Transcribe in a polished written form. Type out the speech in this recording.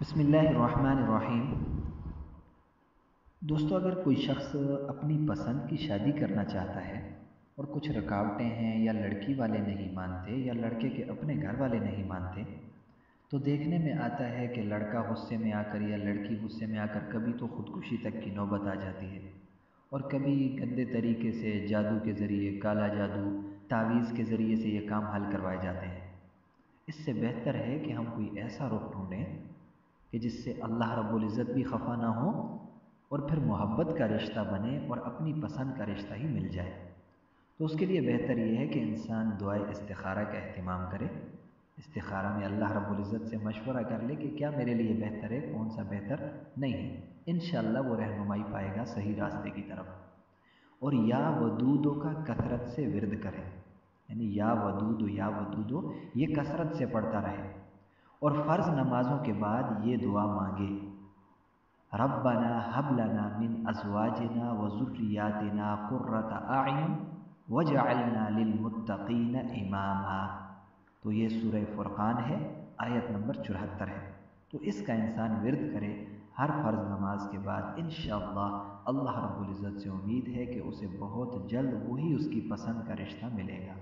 बिस्मिल्लाहिर्रहमानिर्रहीम। दोस्तों, अगर कोई शख्स अपनी पसंद की शादी करना चाहता है और कुछ रुकावटें हैं, या लड़की वाले नहीं मानते या लड़के के अपने घर वाले नहीं मानते, तो देखने में आता है कि लड़का गुस्से में आकर या लड़की गुस्से में आकर कभी तो ख़ुदकुशी तक की नौबत आ जाती है, और कभी गंदे तरीके से जादू के ज़रिए, काला जादू, तावीज़ के ज़रिए से ये काम हल करवाए जाते हैं। इससे बेहतर है कि हम कोई ऐसा रुख ढूँढें कि जिससे अल्लाह रब्बुल इज़्ज़त भी खफा ना हो और फिर मोहब्बत का रिश्ता बने और अपनी पसंद का रिश्ता ही मिल जाए। तो उसके लिए बेहतर ये है कि इंसान दुआए इस्तिखारा का अहतमाम करे। इस्तिखारा में अल्लाह रब्बुल इज़्ज़त से मशवरा कर ले कि क्या मेरे लिए बेहतर है, कौन सा बेहतर नहीं है। इंशाअल्लाह वो रहनुमाई पाएगा सही रास्ते की तरफ। और या वदूदो का कसरत से विर्द करें, यानी या वदूदो ये कसरत से पढ़ता रहे। और फ़र्ज़ नमाज़ों के बाद ये दुआ मांगे, रब्बना हब लना मिन अज़वाजिना व ज़ुर्रियातिना क़ुर्रता अ'युन वजअलना लिलमुत्तक़ीन इमामा। तो ये सूरह फ़ुरक़ान है, आयत नंबर 74 है। तो इसका इंसान विर्द करे हर फ़र्ज़ नमाज के बाद। इंशाअल्लाह अल्लाह रब्बुल इज़्ज़त से उम्मीद है कि उसे बहुत जल्द वही उसकी पसंद का रिश्ता मिलेगा।